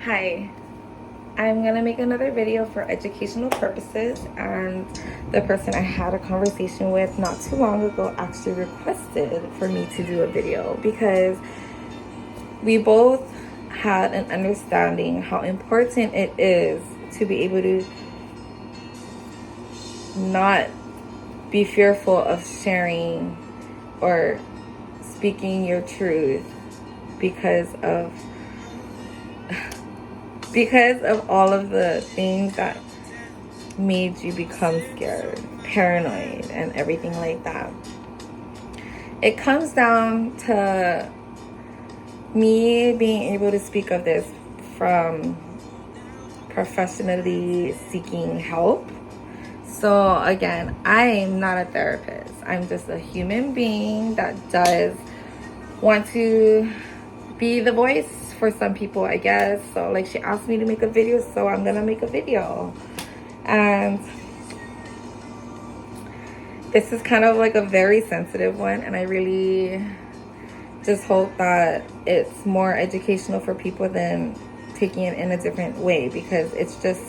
Hi, I'm gonna make another video for educational purposes, and the person I had a conversation with not too long ago actually requested for me to do a video because we both had an understanding how important it is to be able to not be fearful of sharing or speaking your truth because of all of the things that made you become scared, paranoid, and everything like that. It comes down to me being able to speak of this from professionally seeking help. So again, I'm not a therapist. I'm just a human being that does want to be the voice for some people, I guess. So like, she asked me to make a video, so I'm gonna make a video. And this is kind of like a very sensitive one, and I really just hope that it's more educational for people than taking it in a different way, because it's just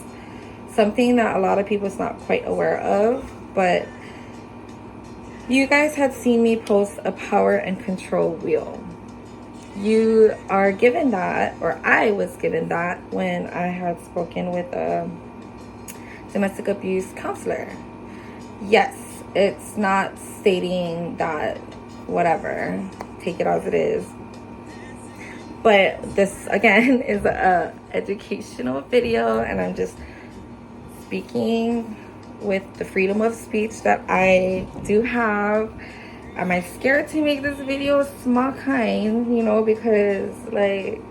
something that a lot of people's not quite aware of. But you guys had seen me post a power and control wheel. You are given that, or I was given that, when I had spoken with a domestic abuse counselor. Yes, it's not stating that whatever, take it as it is. But this, again, is a educational video, and I'm just speaking with the freedom of speech that I do have. Am I scared to make this video? Small kind, because like,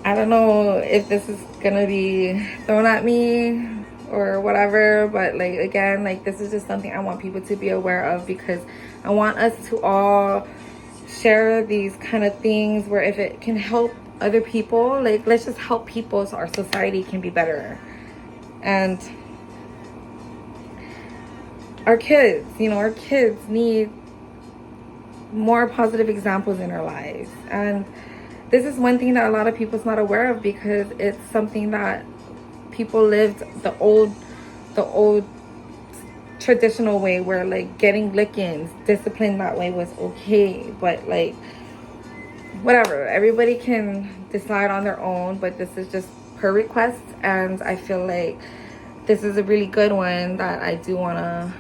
I don't know if this is gonna be thrown at me or whatever, but like, again, like, this is just something I want people to be aware of, because I want us to all share these kind of things where if it can help other people, like, let's just help people so our society can be better. And our kids, our kids need more positive examples in our lives. And this is one thing that a lot of people's not aware of, because it's something that people lived the old traditional way, where like getting lickings, discipline that way was okay. But like, whatever, everybody can decide on their own, but this is just per request, and I feel like this is a really good one that I do want to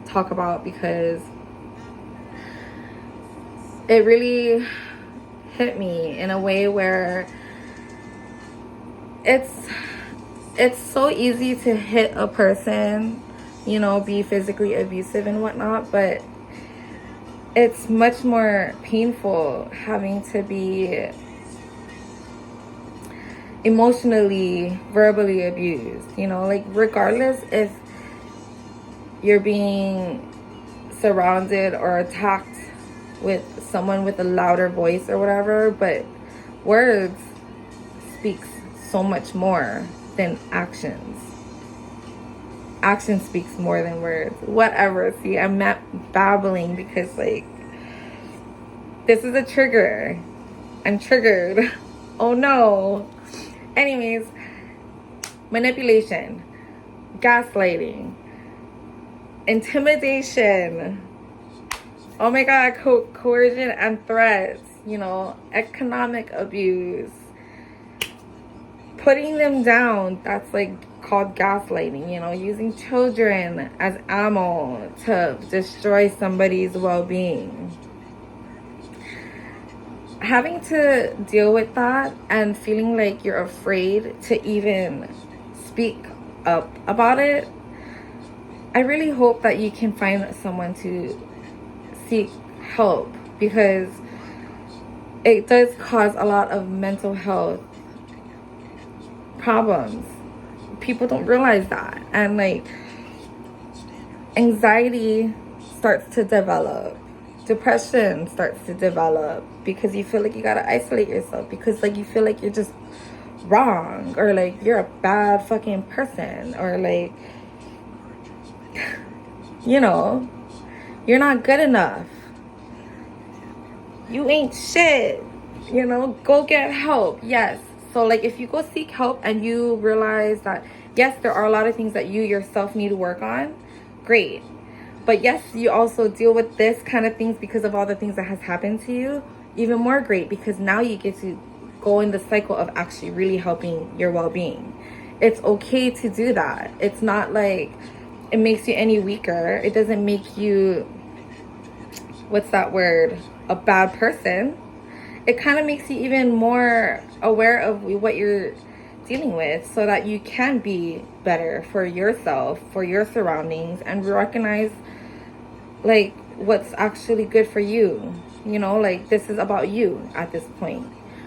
talk about, because it really hit me in a way where it's so easy to hit a person, be physically abusive and whatnot, but it's much more painful having to be emotionally, verbally abused, like, regardless if you're being surrounded or attacked with someone with a louder voice or whatever, but words speaks so much more than actions. Action speaks more than words. Whatever. See, I'm not babbling because, like, this is a trigger. I'm triggered. Oh no. Anyways, manipulation, gaslighting, intimidation, oh my god, coercion and threats, economic abuse, putting them down, that's like called gaslighting, using children as ammo to destroy somebody's well-being. Having to deal with that and feeling like you're afraid to even speak up about it, I really hope that you can find someone to seek help, because it does cause a lot of mental health problems. People don't realize that, and like, anxiety starts to develop, depression starts to develop, because you feel like you gotta isolate yourself, because like, you feel like you're just wrong, or like you're a bad fucking person, or like, you're not good enough, you ain't shit, You know, go get help. Yes. So like if you go seek help and you realize that, yes, there are a lot of things that you yourself need to work on, great. But yes, you also deal with this kind of things because of all the things that has happened to you, even more great, because now you get to go in the cycle of actually really helping your well-being. It's okay to do that. It's not like it makes you any weaker. It doesn't make you, what's that word, a bad person. It kind of makes you even more aware of what you're dealing with, so that you can be better for yourself, for your surroundings, and recognize like what's actually good for you. You know, like this is about you at this point.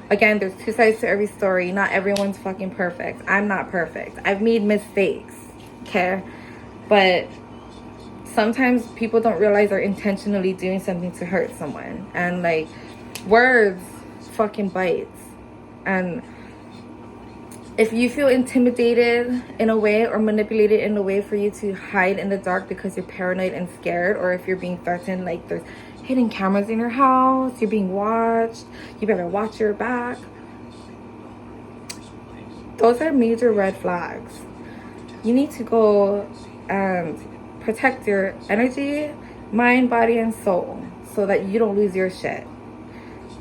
Again, there's two sides to every story. Not everyone's fucking perfect. I'm not perfect. I've made mistakes, okay? But sometimes people don't realize they're intentionally doing something to hurt someone. And like, words fucking bites. And if you feel intimidated in a way or manipulated in a way for you to hide in the dark because you're paranoid and scared, or if you're being threatened, like there's hidden cameras in your house, you're being watched, you better watch your back. Those are major red flags. You need to go and protect your energy, mind, body, and soul, so that you don't lose your shit.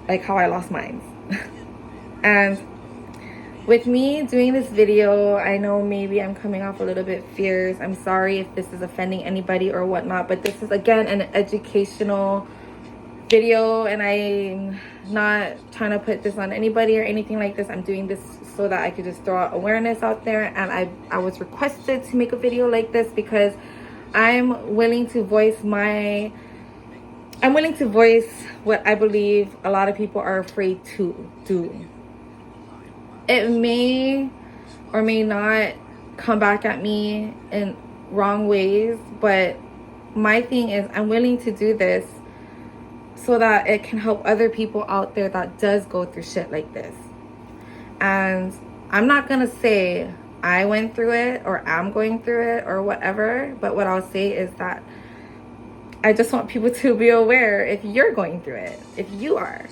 Like how I lost mine. And with me doing this video, I know maybe I'm coming off a little bit fierce. I'm sorry if this is offending anybody or whatnot, but this is again an educational video, and I'm not trying to put this on anybody or anything like this. I'm doing this so that I could just throw out awareness out there, and I was requested to make a video like this because I'm willing to voice what I believe a lot of people are afraid to do. It may or may not come back at me in wrong ways, but my thing is I'm willing to do this so that it can help other people out there that does go through shit like this. And I'm not gonna say I went through it or I'm going through it or whatever, but what I'll say is that I just want people to be aware if you're going through it, if you are.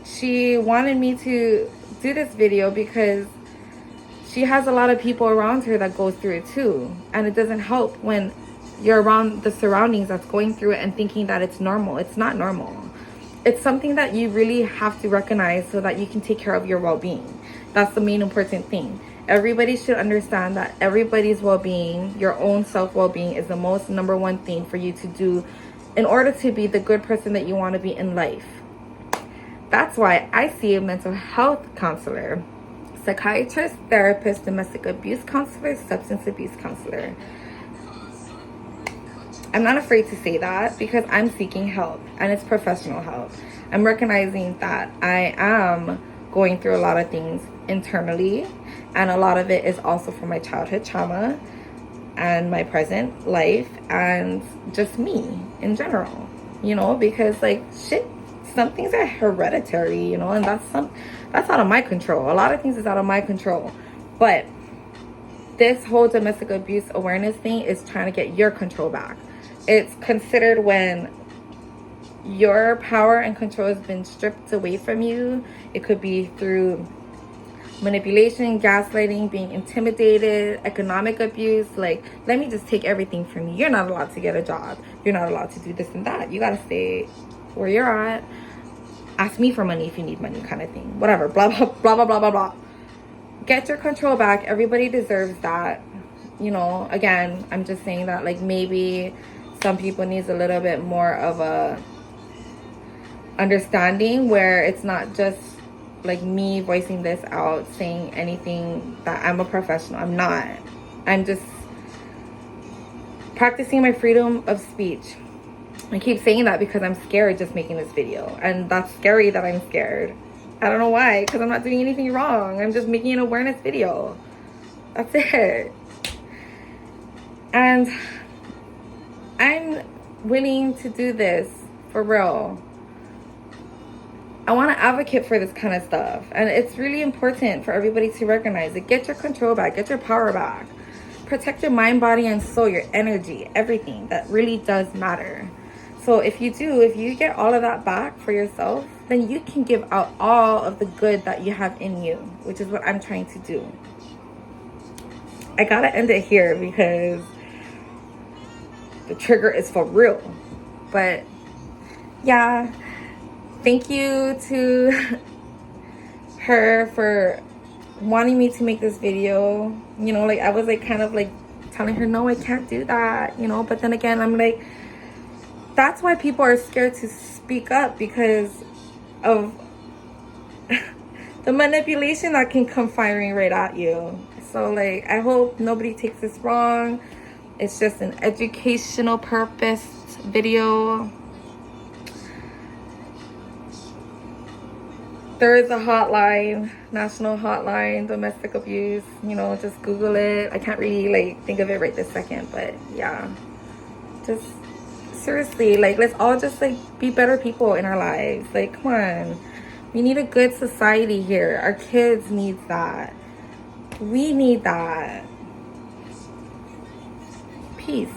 She wanted me to do this video because she has a lot of people around her that go through it too, and it doesn't help when you're around the surroundings that's going through it and thinking that it's normal. It's not normal. It's something that you really have to recognize so that you can take care of your well-being. That's the main important thing. Everybody should understand that everybody's well-being, your own self-well-being, is the most number one thing for you to do in order to be the good person that you want to be in life. That's why I see a mental health counselor, psychiatrist, therapist, domestic abuse counselor, substance abuse counselor. I'm not afraid to say that because I'm seeking help, and it's professional help. I'm recognizing that I am going through a lot of things internally, and a lot of it is also from my childhood trauma and my present life and just me in general, you know, because like shit, some things are hereditary, you know, and that's out of my control. A lot of things is out of my control. But this whole domestic abuse awareness thing is trying to get your control back. It's considered when your power and control has been stripped away from you. It could be through manipulation, gaslighting, being intimidated, economic abuse. Like, let me just take everything from you. You're not allowed to get a job. You're not allowed to do this and that. You gotta stay where you're at. Ask me for money if you need money, kind of thing. Whatever, blah, blah, blah, blah, blah, blah, blah. Get your control back. Everybody deserves that. You know, again, I'm just saying that, like, maybe some people needs a little bit more of a understanding where it's not just like me voicing this out, saying anything that I'm a professional. I'm not. I'm just practicing my freedom of speech. I keep saying that because I'm scared just making this video. And that's scary that I'm scared. I don't know why, because I'm not doing anything wrong. I'm just making an awareness video. That's it. And I'm willing to do this for real. I want to advocate for this kind of stuff. And it's really important for everybody to recognize it. Get your control back. Get your power back. Protect your mind, body, and soul, your energy, everything. That really does matter. So if you get all of that back for yourself, then you can give out all of the good that you have in you, which is what I'm trying to do. I gotta end it here because the trigger is for real. But yeah, thank you to her for wanting me to make this video. You know, like I was like kind of like telling her, no, I can't do that, you know. But then again, I'm like, that's why people are scared to speak up, because of the manipulation that can come firing right at you. So like, I hope nobody takes this wrong. It's just an educational purpose video. There is a hotline, national hotline, domestic abuse. You know, just Google it. I can't really like think of it right this second, but yeah, just seriously, like, let's all just like be better people in our lives. Like, come on, we need a good society here. Our kids need that. We need that. Peace.